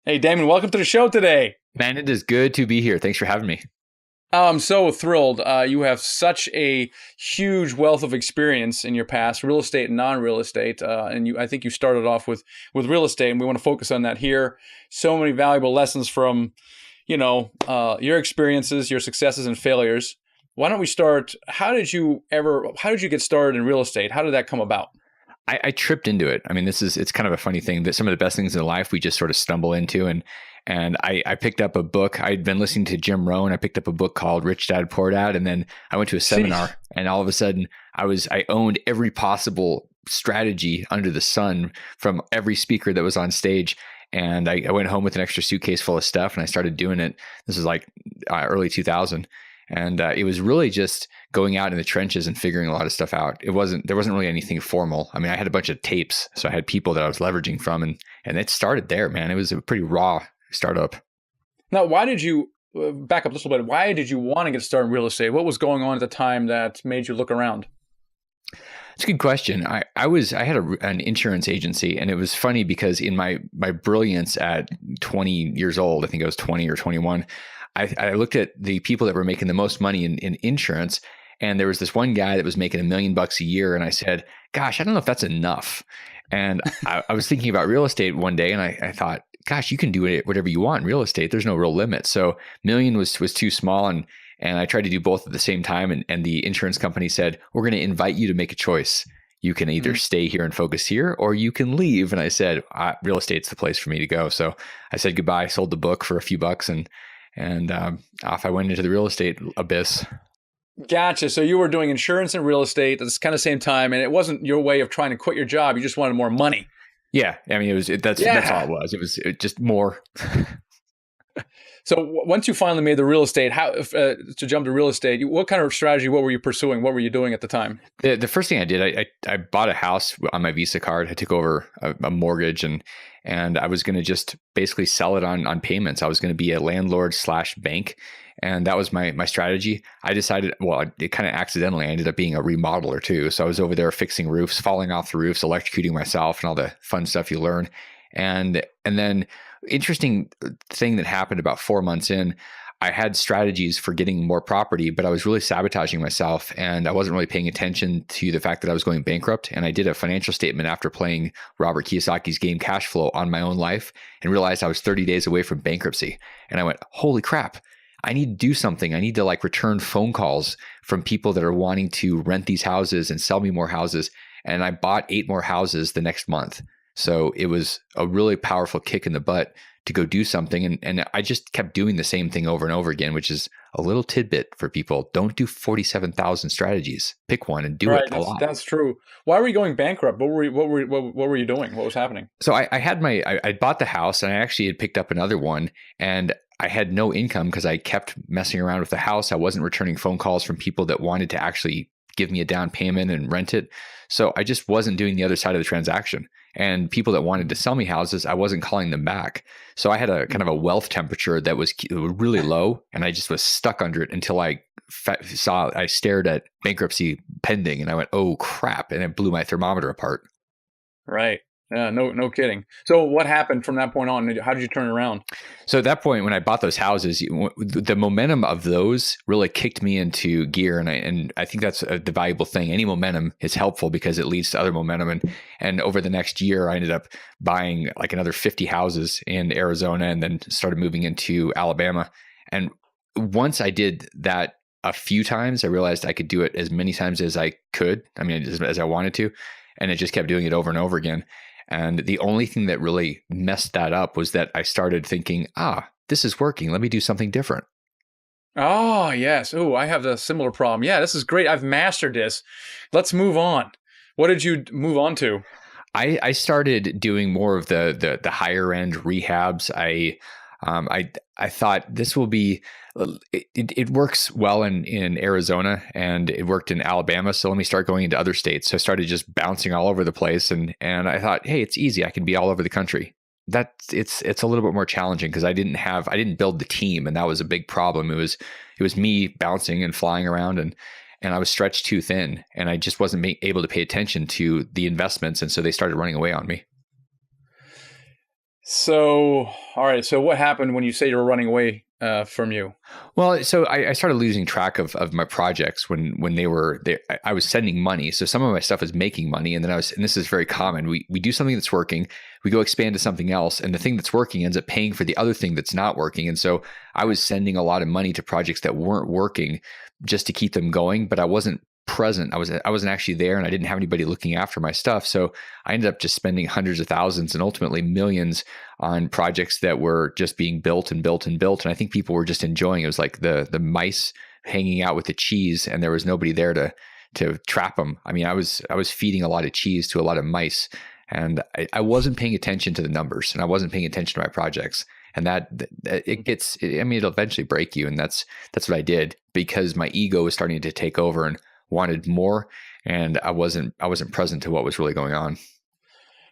Hey, Damon, welcome to the show today. Man, it is good to be here. Thanks for having me. Oh, I'm so thrilled. You have such a huge wealth of experience in your past, real estate and non-real estate, I think you started off with real estate, and we want to focus on that here. So many valuable lessons from, your experiences, your successes and failures. Why don't we start? How did you get started in real estate? How did that come about? I tripped into it. I mean, it's kind of a funny thing that some of the best things in life we just sort of stumble into. And I picked up a book. I'd been listening to Jim Rohn. I picked up a book called Rich Dad Poor Dad. And then I went to a seminar, and all of a sudden I owned every possible strategy under the sun from every speaker that was on stage. And I went home with an extra suitcase full of stuff, and I started doing it. This was like early 2000. And it was really just going out in the trenches and figuring a lot of stuff out. There wasn't really anything formal. I mean, I had a bunch of tapes, so I had people that I was leveraging from, and it started there, man. It was a pretty raw startup. Now, why did you back up just a little bit? Why did you want to get started in real estate? What was going on at the time that made you look around? It's a good question. I had an insurance agency, and it was funny because in my brilliance at 20 years old, I think I was 20 or 21, I looked at the people that were making the most money in insurance, and there was this one guy that was making $1 million a year, and I said, "Gosh, I don't know if that's enough." And I was thinking about real estate one day, and I thought, "Gosh, you can do it whatever you want in real estate. There's no real limit." So million was too small, and I tried to do both at the same time, and the insurance company said, "We're going to invite you to make a choice. You can either stay here and focus here, or you can leave." And I said, "Real estate's the place for me to go." So I said goodbye, sold the book for a few bucks, and off I went into the real estate abyss. Gotcha. So you were doing insurance and real estate at this kind of same time, and it wasn't your way of trying to quit your job. You just wanted more money. Yeah, I mean, that's all it was. It was just more. So once you finally made the real estate, how to jump to real estate? What kind of strategy? What were you pursuing? What were you doing at the time? The first thing I did, I bought a house on my Visa card. I took over a mortgage, and I was going to just basically sell it on payments. I was going to be a landlord / bank, and that was my strategy. I decided, well, it kind of accidentally, I ended up being a remodeler too. So I was over there fixing roofs, falling off the roofs, electrocuting myself, and all the fun stuff you learn. And then interesting thing that happened about 4 months in, I had strategies for getting more property, but I was really sabotaging myself, and I wasn't really paying attention to the fact that I was going bankrupt. And I did a financial statement after playing Robert Kiyosaki's game Cash Flow on my own life, and realized I was 30 days away from bankruptcy. And I went, holy crap, I need to do something. I need to return phone calls from people that are wanting to rent these houses and sell me more houses. And I bought 8 more houses the next month. So it was a really powerful kick in the butt to go do something. And I just kept doing the same thing over and over again, which is a little tidbit for people. Don't do 47,000 strategies. Pick one and do it a lot. That's true. Why were you going bankrupt? What were you doing? What was happening? So I bought the house, and I actually had picked up another one, and I had no income because I kept messing around with the house. I wasn't returning phone calls from people that wanted to actually give me a down payment and rent it. So I just wasn't doing the other side of the transaction. And people that wanted to sell me houses, I wasn't calling them back. So I had a kind of a wealth temperature that was really low, and I just was stuck under it until I stared at bankruptcy pending, and I went, oh crap, and it blew my thermometer apart. Right. Yeah, no kidding. So what happened from that point on? How did you turn it around? So at that point, when I bought those houses, the momentum of those really kicked me into gear. And I think that's the valuable thing. Any momentum is helpful because it leads to other momentum. And over the next year, I ended up buying another 50 houses in Arizona, and then started moving into Alabama. And once I did that a few times, I realized I could do it as many times as I could. I mean, as I wanted to. And it just kept doing it over and over again. And the only thing that really messed that up was that I started thinking, this is working. Let me do something different. Oh, yes. Oh, I have a similar problem. Yeah, this is great. I've mastered this. Let's move on. What did you move on to? I started doing more of the higher end rehabs. I thought this will be, it works well in Arizona, and it worked in Alabama. So let me start going into other states. So I started just bouncing all over the place. And I thought, hey, it's easy. I can be all over the country. It's a little bit more challenging because I didn't build the team. And that was a big problem. It was me bouncing and flying around, and I was stretched too thin, and I just wasn't able to pay attention to the investments. And so they started running away on me. So, all right. So what happened when you say you were running away from you? Well, so I started losing track of my projects when they were there. I was sending money. So some of my stuff was making money. And then and this is very common. We do something that's working. We go expand to something else. And the thing that's working ends up paying for the other thing that's not working. And so I was sending a lot of money to projects that weren't working just to keep them going, but I wasn't present. I wasn't actually there, and I didn't have anybody looking after my stuff. So I ended up just spending hundreds of thousands and ultimately millions on projects that were just being built and built and built. And I think people were just enjoying it. It was like the mice hanging out with the cheese, and there was nobody there to trap them. I mean, I was feeding a lot of cheese to a lot of mice, and I wasn't paying attention to the numbers, and I wasn't paying attention to my projects. And I mean, it'll eventually break you. And that's what I did, because my ego was starting to take over and wanted more, and I wasn't present to what was really going on.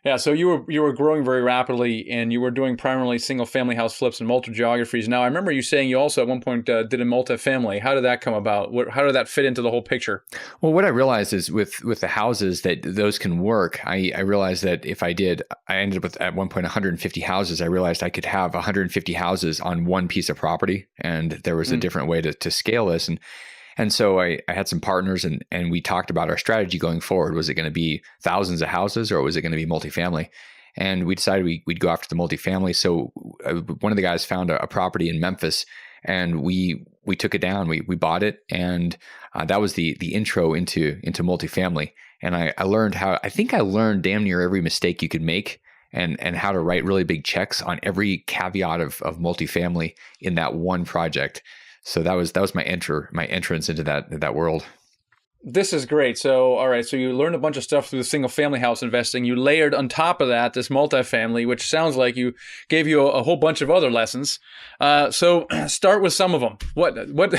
Yeah, so you were growing very rapidly, and you were doing primarily single family house flips and multi geographies. Now, I remember you saying you also at one point did a multifamily. How did that come about? How did that fit into the whole picture? Well, what I realized is with the houses that those can work. I realized that if I ended up with at one point 150 houses. I realized I could have 150 houses on one piece of property, and there was a different way to scale this. And so I had some partners, and we talked about our strategy going forward. Was it going to be thousands of houses, or was it going to be multifamily? And we decided we'd go after the multifamily. So one of the guys found a property in Memphis, and we took it down. We bought it, and that was the intro into multifamily. And I think I learned damn near every mistake you could make, and how to write really big checks on every caveat of multifamily in that one project. So that was my entrance into that world. This is great. So, all right. So you learned a bunch of stuff through the single family house investing. You layered on top of that this multifamily, which sounds like you gave you a whole bunch of other lessons. So start with some of them. What what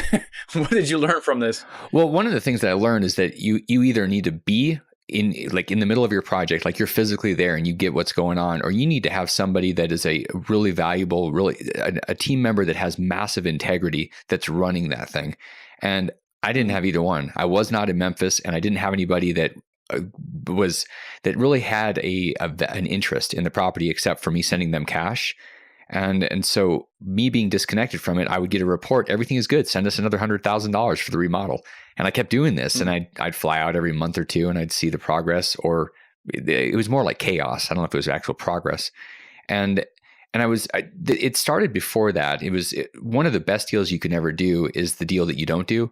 did you learn from this? Well, one of the things that I learned is that you either need to be in the middle of your project, like you're physically there and you get what's going on, or you need to have somebody that is a really valuable, a team member that has massive integrity that's running that thing. And I didn't have either one. I was not in Memphis, and I didn't have anybody that really had an interest in the property except for me sending them cash. And so me being disconnected from it, I would get a report. Everything is good. Send us another $100,000 for the remodel. And I kept doing this, and I'd fly out every month or two, and I'd see the progress, or it was more like chaos. I don't know if it was actual progress. And it started before that. One of the best deals you can ever do is the deal that you don't do.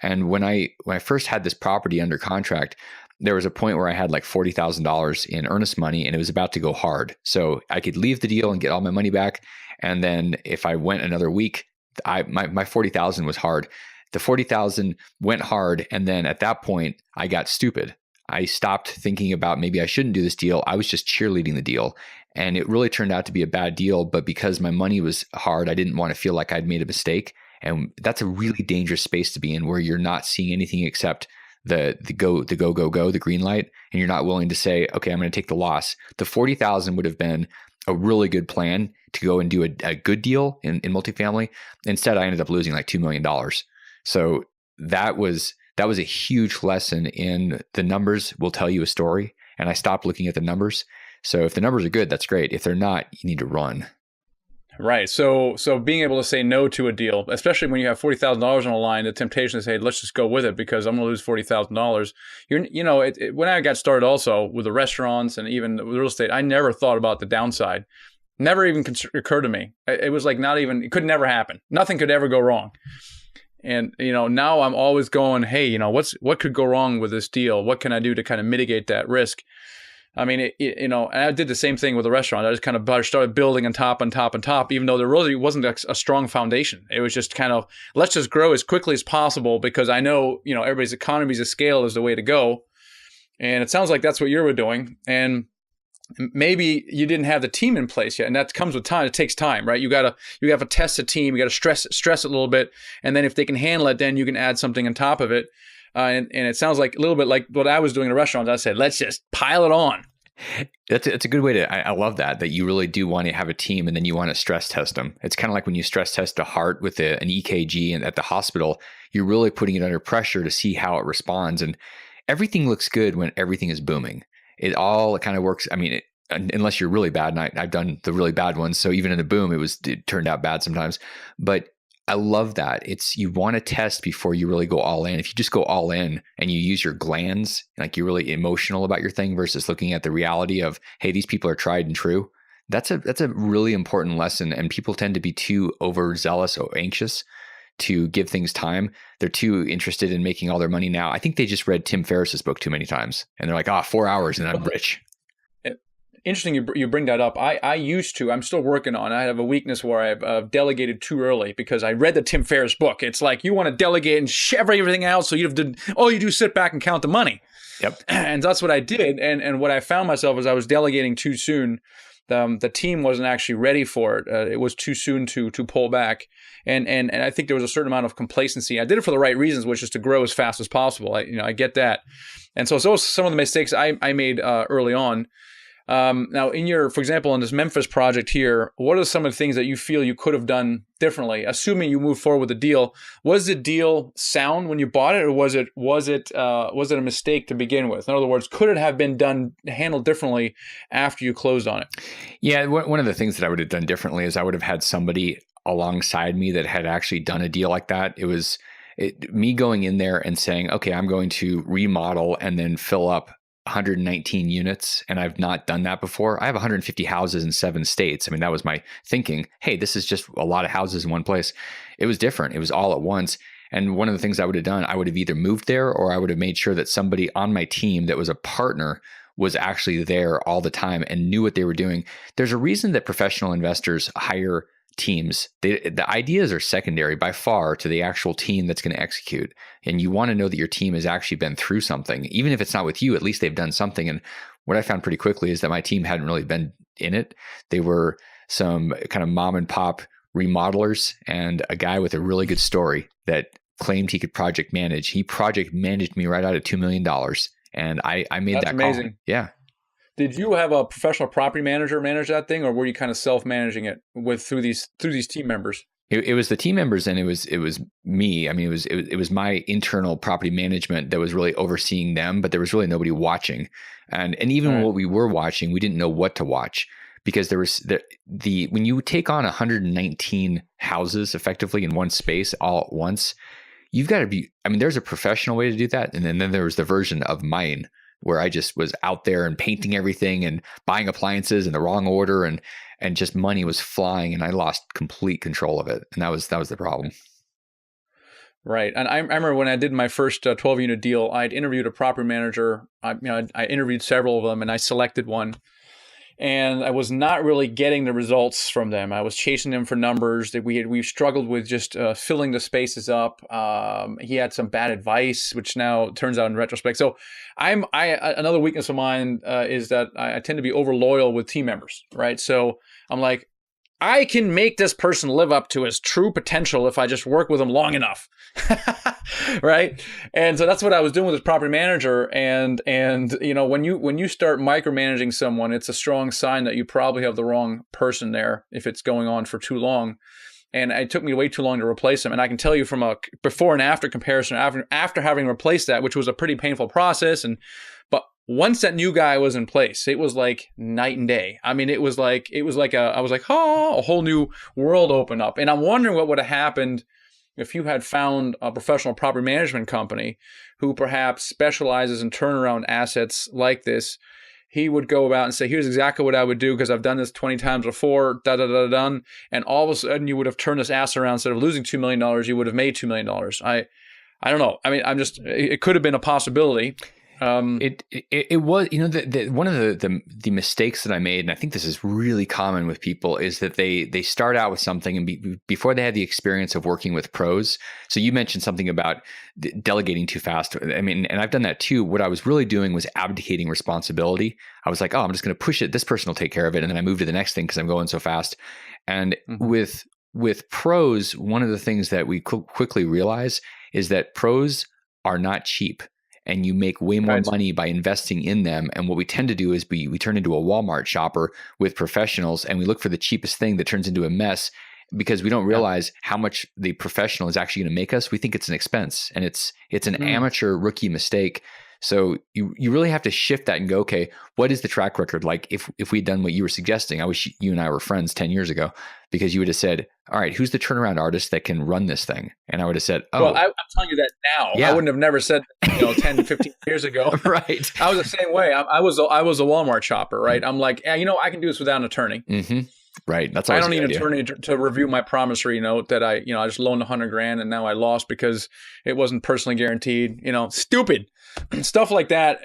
And when I first had this property under contract, there was a point where I had like $40,000 in earnest money, and it was about to go hard. So I could leave the deal and get all my money back. And then if I went another week, my 40,000 was hard. The 40,000 went hard. And then at that point, I got stupid. I stopped thinking about maybe I shouldn't do this deal. I was just cheerleading the deal. And it really turned out to be a bad deal. But because my money was hard, I didn't want to feel like I'd made a mistake. And that's a really dangerous space to be in, where you're not seeing anything except the green light, and you're not willing to say, okay, I'm going to take the loss. The 40,000 would have been a really good plan to go and do a good deal in multifamily. Instead, I ended up losing like $2 million. So that was a huge lesson in the numbers will tell you a story. And I stopped looking at the numbers. So if the numbers are good, that's great. If they're not, you need to run. Right. So being able to say no to a deal, especially when you have $40,000 on the line, the temptation is, hey, let's just go with it because I'm going to lose $40,000. When I got started also with the restaurants and even the real estate, I never thought about the downside. Never even occurred to me. It was like it could never happen. Nothing could ever go wrong. And, now I'm always going, hey, what could go wrong with this deal? What can I do to kind of mitigate that risk? I mean, and I did the same thing with the restaurant. I just kind of started building on top, even though there really wasn't a strong foundation. It was just kind of, let's just grow as quickly as possible because I know, everybody's economies of scale is the way to go. And it sounds like that's what you were doing. And maybe you didn't have the team in place yet. And that comes with time. It takes time, right? You have to test a team. You got to stress it a little bit. And then if they can handle it, then you can add something on top of it. And it sounds like a little bit like what I was doing in the restaurant. I said, let's just pile it on. That's a good way to, I love that you really do want to have a team, and then you want to stress test them. It's kind of like when you stress test a heart with an EKG and at the hospital, you're really putting it under pressure to see how it responds. And everything looks good when everything is booming. It all kind of works. I mean, unless you're really bad. And I've done the really bad ones. So even in the boom, it turned out bad sometimes. But I love that. You want to test before you really go all in. If you just go all in and you use your glands, like you're really emotional about your thing versus looking at the reality of, hey, these people are tried and true. That's a really important lesson. And people tend to be too overzealous or anxious to give things time. They're too interested in making all their money now. I think they just read Tim Ferriss's book too many times and they're like, 4 hours and I'm rich. Interesting you bring that up. I'm still working on it. I have a weakness where I've delegated too early because I read the Tim Ferriss book. It's like you want to delegate and shove everything out so all you do is sit back and count the money. Yep. And that's what I did. And what I found myself is I was delegating too soon. The team wasn't actually ready for it. It was too soon to pull back. And I think there was a certain amount of complacency. I did it for the right reasons, which is to grow as fast as possible. I get that. And so some of the mistakes I made early on. Now, for example, in this Memphis project here, what are some of the things that you feel you could have done differently? Assuming you move forward with the deal, was the deal sound when you bought it, or was it a mistake to begin with? In other words, could it have been handled differently after you closed on it? Yeah, one of the things that I would have done differently is I would have had somebody alongside me that had actually done a deal like that. It was me going in there and saying, okay, I'm going to remodel and then fill up 119 units, and I've not done that before. I have 150 houses in 7 states. I mean, that was my thinking. Hey, this is just a lot of houses in one place. It was different. It was all at once. And one of the things I would have done, I would have either moved there or I would have made sure that somebody on my team that was a partner was actually there all the time and knew what they were doing. There's a reason that professional investors hire teams. The ideas are secondary by far to the actual team that's going to execute. And you want to know that your team has actually been through something. Even if it's not with you, at least they've done something. And what I found pretty quickly is that my team hadn't really been in it. They were some kind of mom and pop remodelers and a guy with a really good story that claimed he could project manage. He project managed me right out of $2 million. And I made That's that amazing. call. Yeah. Did you have a professional property manager manage that thing, or were you kind of self-managing it through these team members? It was the team members, and it was me. I mean, it was my internal property management that was really overseeing them, but there was really nobody watching. And even what we were watching, we didn't know what to watch because there was when you take on 119 houses effectively in one space all at once, you've got to be. I mean, there's a professional way to do that, and then there was the version of mine where I just was out there and painting everything and buying appliances in the wrong order and just money was flying and I lost complete control of it. And that was the problem. Right. And I remember when I did my first 12-unit deal, I'd interviewed a property manager. I interviewed several of them and I selected one. And I was not really getting the results from them. I was chasing them for numbers that we struggled with just filling the spaces up. He had some bad advice, which now turns out in retrospect. So another weakness of mine is that I tend to be over loyal with team members, right? So I'm like, I can make this person live up to his true potential if I just work with him long enough, right? And so that's what I was doing with this property manager. And when you start micromanaging someone, it's a strong sign that you probably have the wrong person there if it's going on for too long. And it took me way too long to replace him. And I can tell you from a before and after comparison, after having replaced that, which was a pretty painful process, but once that new guy was in place, it was like night and day. I mean, I was like, a whole new world opened up. And I'm wondering what would have happened if you had found a professional property management company who perhaps specializes in turnaround assets like this. He would go about and say, here's exactly what I would do because I've done this 20 times before, done. And all of a sudden you would have turned this ass around. Instead of losing $2 million, you would have made $2 million. I don't know. I mean, it could have been a possibility. It was, one of the mistakes that I made, and I think this is really common with people, is that they start out with something and before they have the experience of working with pros. So you mentioned something about delegating too fast. I mean, and I've done that too. What I was really doing was abdicating responsibility. I was like, oh, I'm just going to push it. This person will take care of it. And then I move to the next thing because I'm going so fast. And with pros, one of the things that we quickly realize is that pros are not cheap. And you make way more money by investing in them. And what we tend to do is we turn into a Walmart shopper with professionals and we look for the cheapest thing that turns into a mess because we don't realize how much the professional is actually going to make us. We think it's an expense and it's an amateur rookie mistake So you really have to shift that and go, okay, what is the track record? Like if we'd done what you were suggesting, I wish you and I were friends 10 years ago, because you would have said, all right, who's the turnaround artist that can run this thing? And I would have said, Well, oh, I'm telling you that now. yeah. I wouldn't have never said, 10, 15 years ago. Right. I was the same way. I was a Walmart shopper, right? I'm like, I can do this without an attorney. Mm-hmm. Right. That's I don't need an attorney to review my promissory note that I just loaned $100,000 and now I lost because it wasn't personally guaranteed. Stupid stuff like that.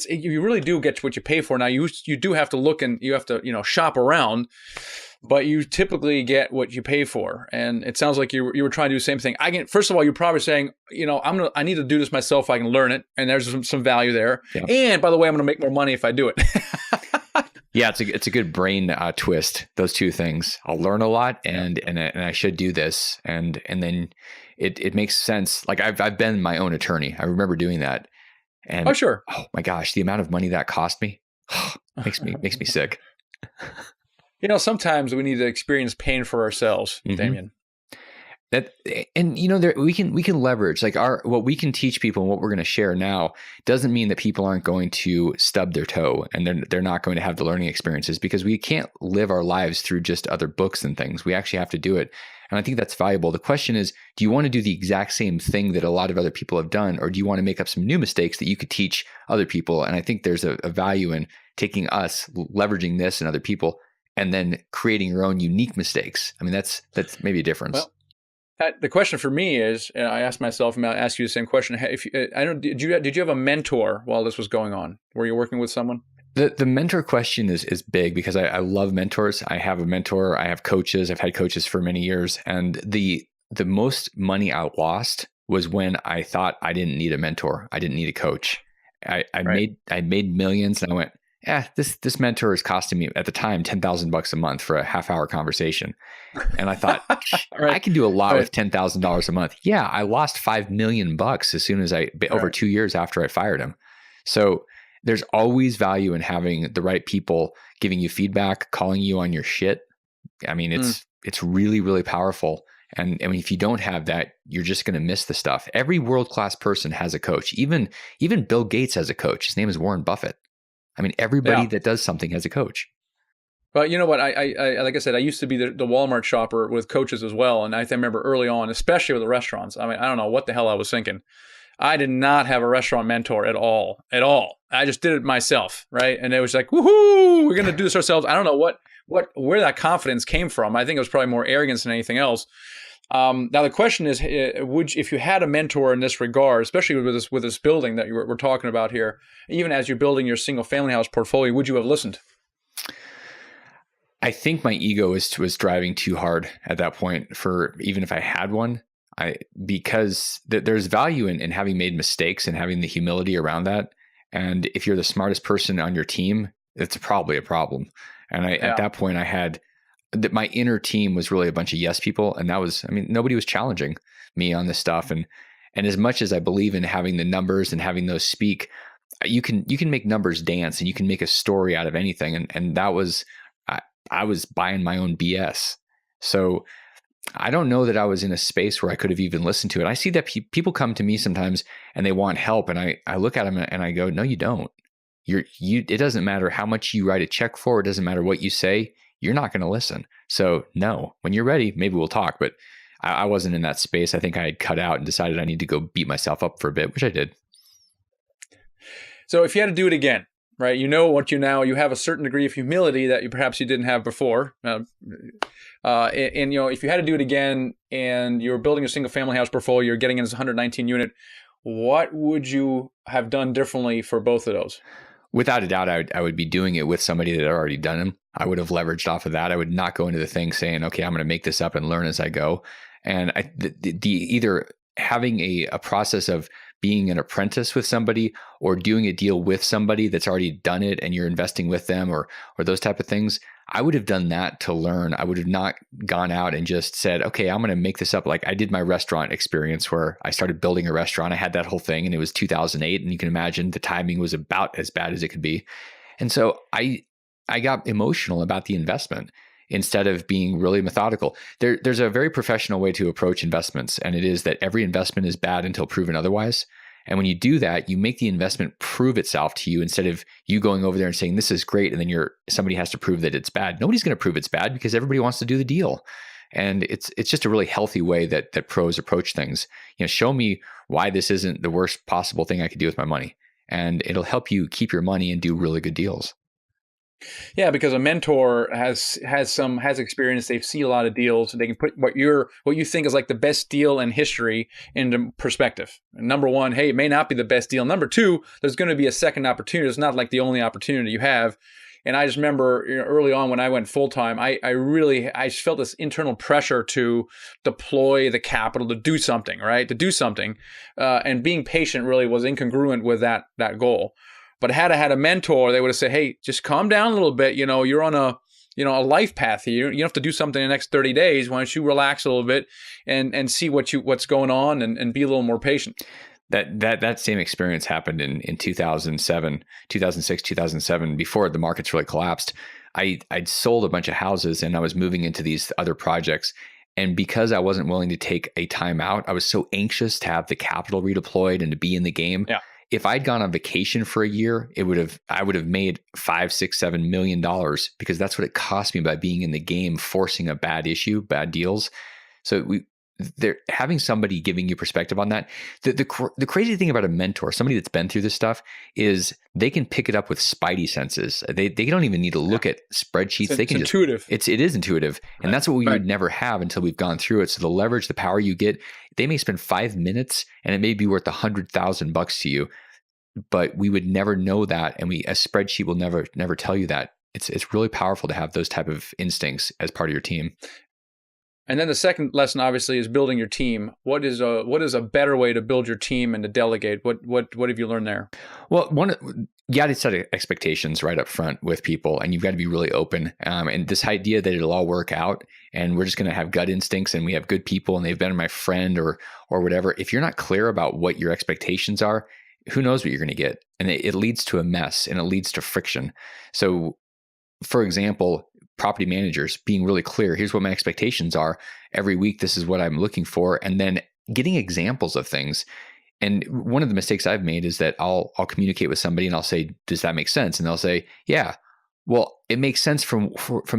You really do get what you pay for. Now you do have to look and you have to shop around, but you typically get what you pay for. And it sounds like you were trying to do the same thing. First of all, you're probably saying, I need to do this myself. I can learn it, and there's some value there. Yeah. And by the way, I'm going to make more money if I do it. Yeah, it's a good brain twist. Those two things. I'll learn a lot, and I should do this, and then it makes sense. Like I've been my own attorney. I remember doing that. And sure. Oh my gosh, the amount of money that cost me makes me sick. Sometimes we need to experience pain for ourselves, Damion. We can leverage like what we can teach people and what we're going to share now doesn't mean that people aren't going to stub their toe and they're not going to have the learning experiences, because we can't live our lives through just other books and things. We actually have to do it. And I think that's valuable. The question is, do you want to do the exact same thing that a lot of other people have done, or do you want to make up some new mistakes that you could teach other people? And I think there's a value in taking us, leveraging this and other people, and then creating your own unique mistakes. I mean, that's maybe a difference. Well, the question for me is, I asked myself, and I'll ask you the same question. Did you have a mentor while this was going on? Were you working with someone? The mentor question is big, because I love mentors. I have a mentor. I have coaches. I've had coaches for many years. And the most money I lost was when I thought I didn't need a mentor. I didn't need a coach. I made millions, and I went, this mentor is costing me at the time $10,000 a month for a half-hour conversation. And I thought, I can do a lot with $10,000 a month. Yeah, I lost $5 million as soon as over 2 years after I fired him. So there's always value in having the right people giving you feedback, calling you on your shit. I mean, it's really, really powerful. And I mean, if you don't have that, you're just going to miss the stuff. Every world-class person has a coach. Even Bill Gates has a coach. His name is Warren Buffett. I mean, everybody that does something has a coach. Well, you know what? I like I said, I used to be the Walmart shopper with coaches as well. And I remember early on, especially with the restaurants, I mean, I don't know what the hell I was thinking. I did not have a restaurant mentor at all. I just did it myself, right? And it was like, woohoo, we're going to do this ourselves. I don't know where that confidence came from. I think it was probably more arrogance than anything else. Now the question is, if you had a mentor in this regard, especially with this building that we're talking about here, even as you're building your single family house portfolio, would you have listened? I think my ego was driving too hard at that point for even if I had one. Because there's value in having made mistakes and having the humility around that. And if you're the smartest person on your team, it's probably a problem. And at that point, I had that my inner team was really a bunch of yes people. And nobody was challenging me on this stuff. And as much as I believe in having the numbers and having those speak, you can make numbers dance, and you can make a story out of anything. And that was, I was buying my own BS. So I don't know that I was in a space where I could have even listened to it. I see that people come to me sometimes and they want help, and I look at them and I go, no, you don't. It doesn't matter how much you write a check for. It doesn't matter what you say. You're not going to listen. So no, when you're ready, maybe we'll talk. But I wasn't in that space. I think I had cut out and decided I need to go beat myself up for a bit, which I did. So if you had to do it again, right? You have a certain degree of humility that perhaps you didn't have before. And if you had to do it again and you're building a single family house portfolio, you're getting in this 119 unit, what would you have done differently for both of those? Without a doubt, I would be doing it with somebody that had already done them. I would have leveraged off of that. I would not go into the thing saying, okay, I'm going to make this up and learn as I go. And either having a process of being an apprentice with somebody or doing a deal with somebody that's already done it and you're investing with them or those type of things, I would have done that to learn. I would have not gone out and just said, okay, I'm going to make this up. Like I did my restaurant experience where I started building a restaurant. I had that whole thing and it was 2008. And you can imagine the timing was about as bad as it could be. And so I got emotional about the investment instead of being really methodical. There's a very professional way to approach investments. And it is that every investment is bad until proven otherwise. And when you do that, you make the investment prove itself to you instead of you going over there and saying, this is great. And then somebody has to prove that it's bad. Nobody's going to prove it's bad because everybody wants to do the deal. And it's just a really healthy way that pros approach things. Show me why this isn't the worst possible thing I could do with my money. And it'll help you keep your money and do really good deals. Yeah, because a mentor has experience. They see a lot of deals. They can put what you think is like the best deal in history into perspective. Number one, hey, it may not be the best deal. Number two, there's going to be a second opportunity. It's not like the only opportunity you have. And I just remember early on when I went full time, I just felt this internal pressure to deploy the capital to do something, right? To do something, and being patient really was incongruent with that goal. But had I had a mentor, they would have said, "Hey, just calm down a little bit. You're on a life path here. You don't have to do something in the next 30 days. Why don't you relax a little bit and see what's going on and be a little more patient." That same experience happened in 2006, 2007, before the markets really collapsed. I'd sold a bunch of houses and I was moving into these other projects. And because I wasn't willing to take a time out, I was so anxious to have the capital redeployed and to be in the game. Yeah. If I'd gone on vacation for a year, I would have made $5, $6, $7 million, because that's what it cost me by being in the game, forcing a bad issue, bad deals. So they're having somebody giving you perspective on that. The crazy thing about a mentor, somebody that's been through this stuff, is they can pick it up with spidey senses. They don't even need to look at spreadsheets. It's intuitive. It is intuitive. And that's what we would never have until we've gone through it. So the leverage, the power you get, they may spend 5 minutes and it may be worth $100,000 to you, but we would never know that. And a spreadsheet will never tell you that. It's really powerful to have those type of instincts as part of your team. And then the second lesson, obviously, is building your team. What is a better way to build your team and to delegate? What have you learned there? Well, you got to set expectations right up front with people, and you've got to be really open. And this idea that it'll all work out, and we're just going to have gut instincts, and we have good people, and they've been my friend or whatever. If you're not clear about what your expectations are, who knows what you're going to get? And it leads to a mess, and it leads to friction. So, for example, property managers being really clear, here's what my expectations are. Every week, this is what I'm looking for. And then getting examples of things. And one of the mistakes I've made is that I'll communicate with somebody and I'll say, does that make sense? And they'll say, yeah, well, it makes sense from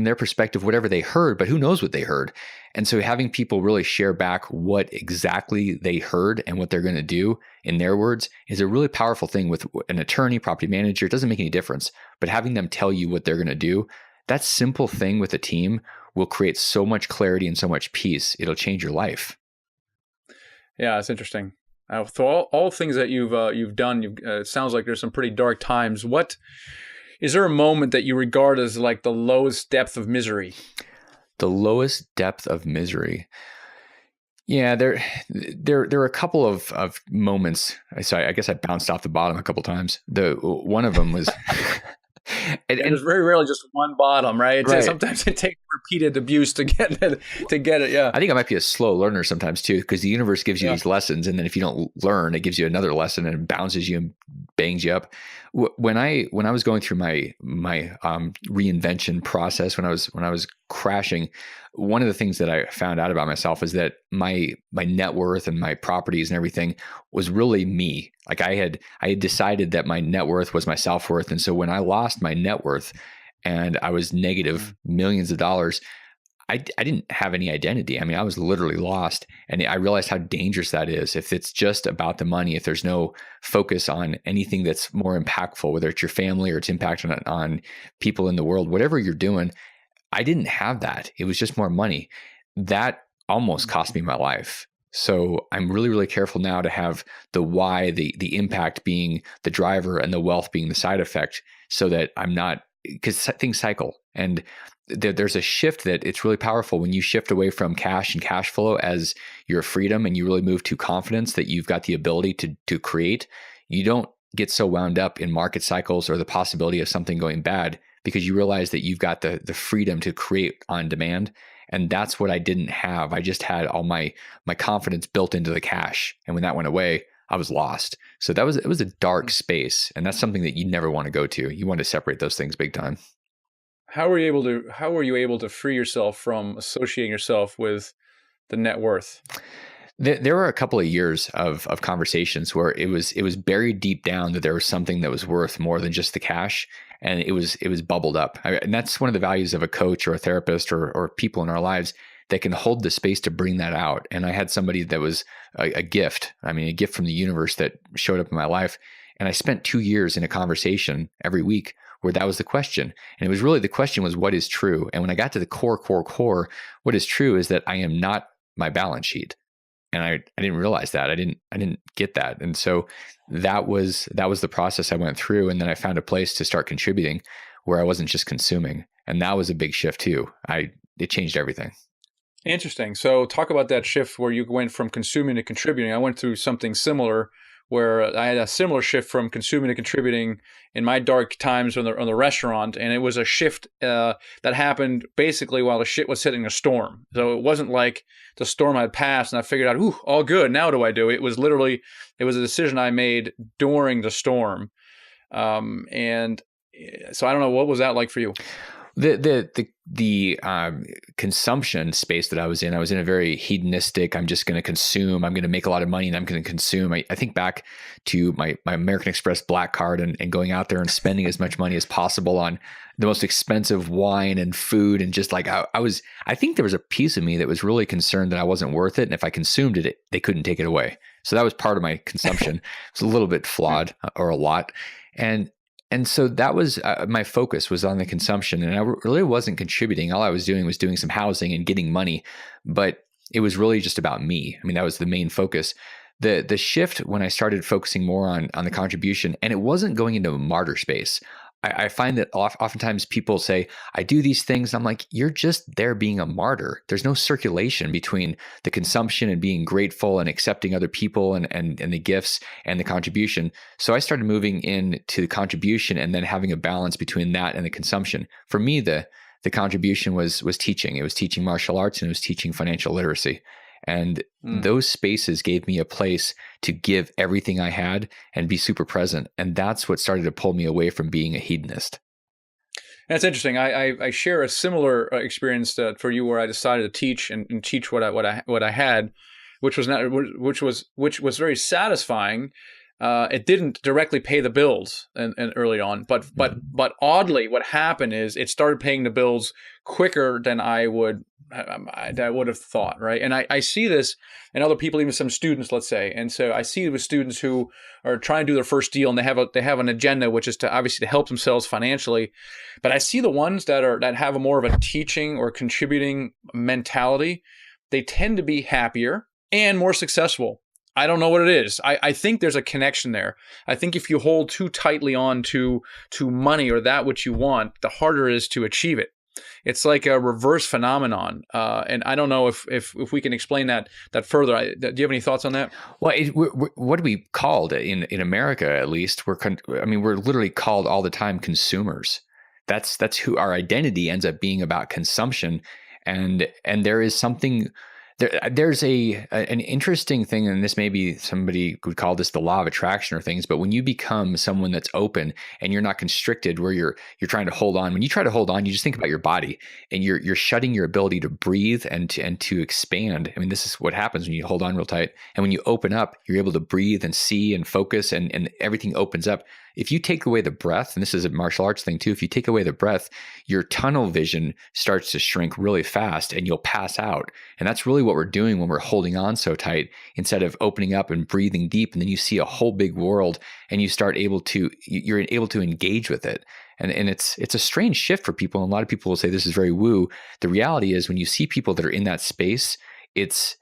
their perspective, whatever they heard, but who knows what they heard? And so having people really share back what exactly they heard and what they're going to do in their words is a really powerful thing. With an attorney, property manager, it doesn't make any difference, but having them tell you what they're going to do, that simple thing with a team will create so much clarity and so much peace. It'll change your life. Yeah, it's interesting. So all things that you've done, it sounds like there's some pretty dark times. What is there a moment that you regard as like the lowest depth of misery? The lowest depth of misery. Yeah, there are a couple of moments. So I guess I bounced off the bottom a couple times. One of them was. And it's very rarely just one bottom, right? Sometimes it takes repeated abuse to get it. Yeah, I think I might be a slow learner sometimes too, because the universe gives you these lessons, and then if you don't learn, it gives you another lesson and it bounces you and bangs you up. When I was going through my reinvention process, when I was crashing, one of the things that I found out about myself is that my net worth and my properties and everything was really me. Like I had decided that my net worth was my self-worth. And so when I lost my net worth and I was negative millions of dollars, I didn't have any identity. I mean, I was literally lost. And I realized how dangerous that is. If it's just about the money, if there's no focus on anything that's more impactful, whether it's your family or it's impact on people in the world, whatever you're doing, I didn't have that. It was just more money. That almost cost me my life. So I'm really, really careful now to have the why, the impact being the driver and the wealth being the side effect, so that I'm not, because things cycle. And there's a shift that it's really powerful when you shift away from cash and cash flow as your freedom, and you really move to confidence that you've got the ability to create. You don't get so wound up in market cycles or the possibility of something going bad, because you realize that you've got the freedom to create on demand. And that's what I didn't have. I just had all my confidence built into the cash. And when that went away, I was lost. So it was a dark space. And that's something that you never want to go to. You want to separate those things big time. How were you able to free yourself from associating yourself with the net worth? There were a couple of years of conversations where it was buried deep down that there was something that was worth more than just the cash, and it was bubbled up. And that's one of the values of a coach or a therapist or people in our lives that can hold the space to bring that out. And I had somebody that was a gift. I mean, a gift from the universe that showed up in my life. And I spent 2 years in a conversation every week where that was the question. And it was really, the question was, what is true? And when I got to the core, what is true is that I am not my balance sheet. And I didn't realize that. I didn't get that. And so that was the process I went through. And then I found a place to start contributing where I wasn't just consuming. And that was a big shift too. It changed everything. Interesting. So talk about that shift where you went from consuming to contributing. I went through something similar where I had a similar shift from consuming to contributing in my dark times on the restaurant. And it was a shift that happened basically while the shit was hitting a storm. So it wasn't like the storm had passed and I figured out, ooh, all good, now what do I do? It was literally, it was a decision I made during the storm. And so I don't know, what was that like for you? The consumption space that I was in a very hedonistic, I'm just going to consume, I'm going to make a lot of money and I'm going to consume. I think back to my American Express Black Card and going out there and spending as much money as possible on the most expensive wine and food. And just like, I think there was a piece of me that was really concerned that I wasn't worth it. And if I consumed it, they couldn't take it away. So that was part of my consumption. It's a little bit flawed, or a lot. And so that was my focus was on the consumption, and I really wasn't contributing. All I was doing was doing some housing and getting money, but it was really just about me. I mean, that was the main focus. The shift when I started focusing more on the contribution, and it wasn't going into a martyr space. I find that oftentimes people say, I do these things. And I'm like, you're just there being a martyr. There's no circulation between the consumption and being grateful and accepting other people and the gifts and the contribution. So I started moving into the contribution and then having a balance between that and the consumption. For me, the contribution was teaching. It was teaching martial arts and it was teaching financial literacy. And those spaces gave me a place to give everything I had and be super present. And that's what started to pull me away from being a hedonist. That's interesting. I share a similar experience for you, where I decided to teach and teach what I had, which was very satisfying. It didn't directly pay the bills and early on, but oddly, what happened is it started paying the bills quicker than I would have thought, right? And I see this in other people, even some students, let's say. And so I see it with students who are trying to do their first deal, and they have an agenda, which is to obviously to help themselves financially. But I see the ones that have a more of a teaching or contributing mentality, they tend to be happier and more successful. I don't know what it is. I think there's a connection there. I think if you hold too tightly on to money or that which you want, the harder it is to achieve it. It's like a reverse phenomenon, and I don't know if we can explain that further. Do you have any thoughts on that? Well, what do we called in America? At least we're literally called all the time consumers. That's who our identity ends up being, about consumption, and there is something. There's an interesting thing, and this maybe somebody could call this the law of attraction or things, but when you become someone that's open and you're not constricted, where you're trying to hold on, when you try to hold on, you just think about your body and you're shutting your ability to breathe and to expand. I mean, this is what happens when you hold on real tight. And when you open up, you're able to breathe and see and focus, and everything opens up. If you take away the breath, and this is a martial arts thing too, if you take away the breath, your tunnel vision starts to shrink really fast and you'll pass out. And that's really what we're doing when we're holding on so tight, instead of opening up and breathing deep. And then you see a whole big world and you're able to engage with it. And it's a strange shift for people. And a lot of people will say this is very woo. The reality is, when you see people that are in that space, it's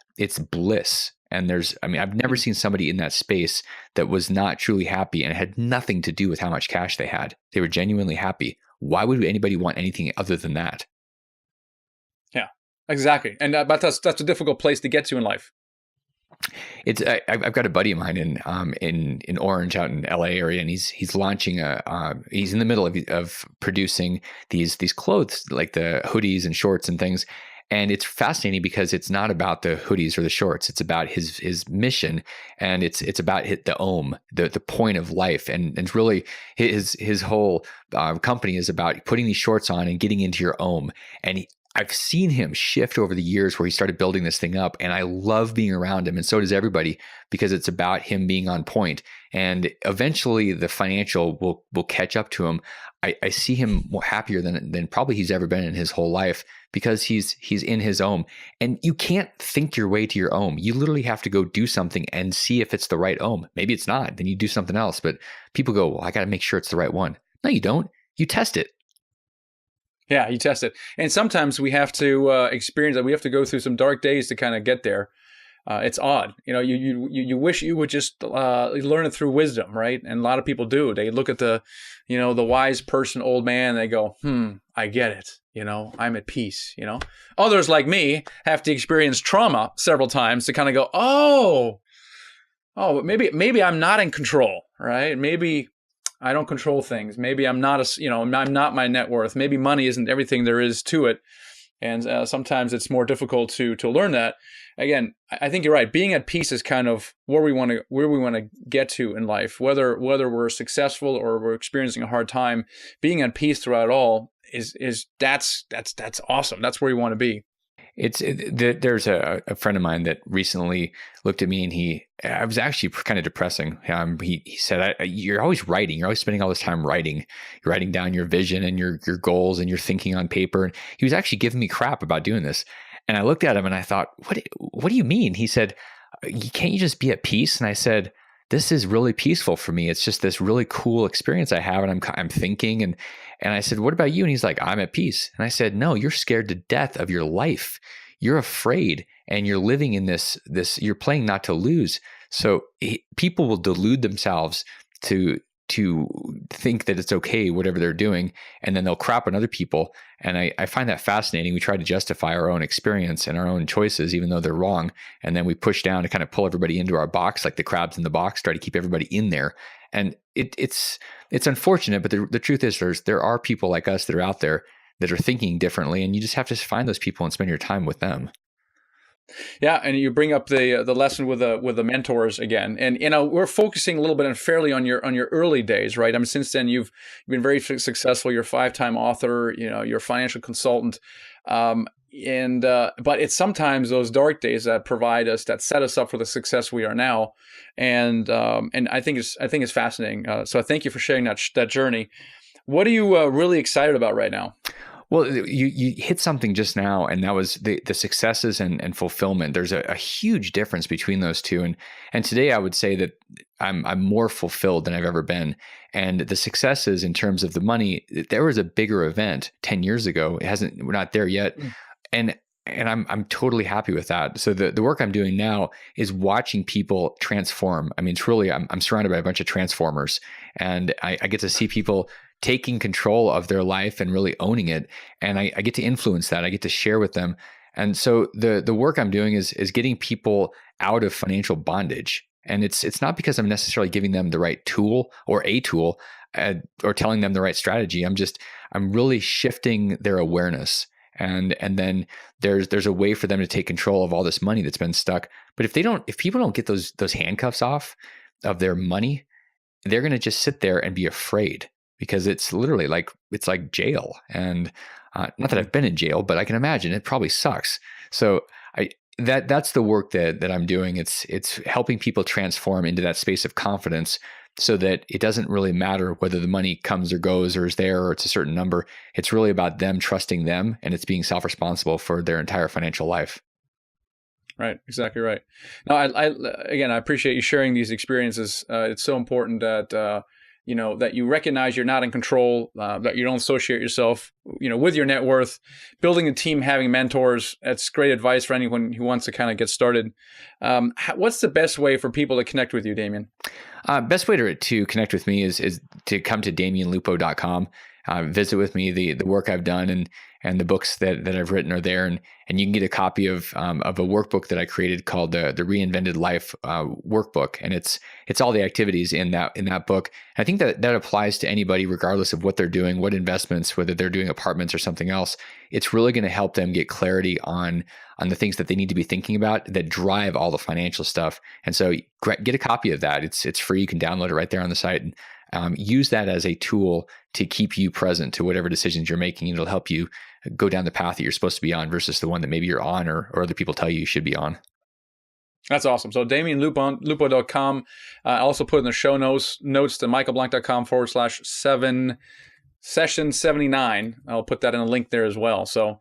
bliss. And I've never seen somebody in that space that was not truly happy, and it had nothing to do with how much cash they had. They were genuinely happy. Why would anybody want anything other than that? Yeah, exactly. And but that's a difficult place to get to in life. I've got a buddy of mine in Orange, out in LA area, and he's launching he's in the middle of producing these clothes, like the hoodies and shorts and things. And it's fascinating because it's not about the hoodies or the shorts. It's about his mission, and it's about the OM, the point of life. And it's really his whole company is about putting these shorts on and getting into your OM. And I've seen him shift over the years where he started building this thing up, and I love being around him, and so does everybody, because it's about him being on point. And eventually, the financial will catch up to him. I see him more happier than probably he's ever been in his whole life, because he's in his ohm. And you can't think your way to your ohm. You literally have to go do something and see if it's the right ohm. Maybe it's not, then you do something else. But people go, well, I got to make sure it's the right one. No, you don't. You test it. Yeah, you test it. And sometimes we have to experience that. We have to go through some dark days to kind of get there. It's odd. You wish you would just learn it through wisdom, right? And a lot of people do. They look at the wise person, old man, and they go, I get it. I'm at peace, Others like me have to experience trauma several times to kind of go, but maybe I'm not in control, right? Maybe I don't control things. Maybe I'm not I'm not my net worth. Maybe money isn't everything there is to it. And sometimes it's more difficult to learn that. Again, I think you're right. Being at peace is kind of where we want to get to in life. Whether we're successful or we're experiencing a hard time, being at peace throughout it all that's awesome. That's where you want to be. There's a friend of mine that recently looked at me, and I was actually kind of depressing. He said, you're always writing. You're always spending all this time writing. You're writing down your vision and your goals, and you're thinking on paper. And he was actually giving me crap about doing this. And I looked at him and I thought, what do you mean? He said, can't you just be at peace? And I said, this is really peaceful for me. It's just this really cool experience I have, and I'm thinking, and I said, what about you? And he's like, I'm at peace. And I said, no, you're scared to death of your life. You're afraid, and you're living in this. You're playing not to lose. So people will delude themselves to think that it's okay, whatever they're doing, and then they'll crap on other people. And I find that fascinating. We try to justify our own experience and our own choices, even though they're wrong. And then we push down to kind of pull everybody into our box, like the crabs in the box, try to keep everybody in there. And it's unfortunate, but the truth is there are people like us that are out there that are thinking differently, and you just have to find those people and spend your time with them. Yeah, and you bring up the lesson with the mentors again, and we're focusing a little bit unfairly on your early days, right? I mean, since then you've been very successful. You're a 5-time author. You're a financial consultant, but it's sometimes those dark days that set us up for the success we are now, and I think it's fascinating. So I thank you for sharing that journey. What are you really excited about right now? Well, you hit something just now, and that was the successes and fulfillment. There's a huge difference between those two. And today I would say that I'm more fulfilled than I've ever been. And the successes in terms of the money, there was a bigger event 10 years ago. We're not there yet. And I'm totally happy with that. So the work I'm doing now is watching people transform. I mean, it's really, I'm surrounded by a bunch of transformers, and I get to see people taking control of their life and really owning it. And I get to influence that. I get to share with them. And so the work I'm doing is getting people out of financial bondage. And it's not because I'm necessarily giving them the right tool or a tool or telling them the right strategy. I'm really shifting their awareness. And then there's a way for them to take control of all this money that's been stuck. But if people don't get those handcuffs off of their money, they're going to just sit there and be afraid, because it's literally it's like jail. And not that I've been in jail, but I can imagine it probably sucks. So that's the work that I'm doing. It's helping people transform into that space of confidence, so that it doesn't really matter whether the money comes or goes or is there or it's a certain number. It's really about them trusting them, and it's being self-responsible for their entire financial life. Right, exactly right. Now, I appreciate you sharing these experiences. It's so important that that you recognize you're not in control, that you don't associate yourself, with your net worth. Building a team, having mentors, that's great advice for anyone who wants to kind of get started. What's the best way for people to connect with you, Damion? Best way to connect with me is to come to DamionLupo.com. Visit with me. The work I've done and the books that I've written are there, and you can get a copy of a workbook that I created called the Reinvented Life workbook, and it's all the activities in that book. And I think that applies to anybody, regardless of what they're doing, what investments, whether they're doing apartments or something else. It's really going to help them get clarity on the things that they need to be thinking about that drive all the financial stuff. And so get a copy of that. It's free. You can download it right there on the site. And use that as a tool to keep you present to whatever decisions you're making. It'll help you go down the path that you're supposed to be on versus the one that maybe you're on or other people tell you should be on. That's awesome. So DamionLupo.com. I also put in the show notes to michaelblank.com/7 session 79. I'll put that in a link there as well. So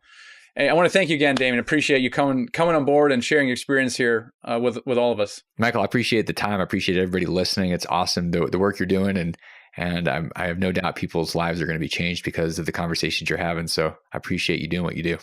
hey, I want to thank you again, Damion. Appreciate you coming on board and sharing your experience here with all of us. Michael, I appreciate the time. I appreciate everybody listening. It's awesome, the work you're doing. And I have no doubt people's lives are going to be changed because of the conversations you're having. So I appreciate you doing what you do.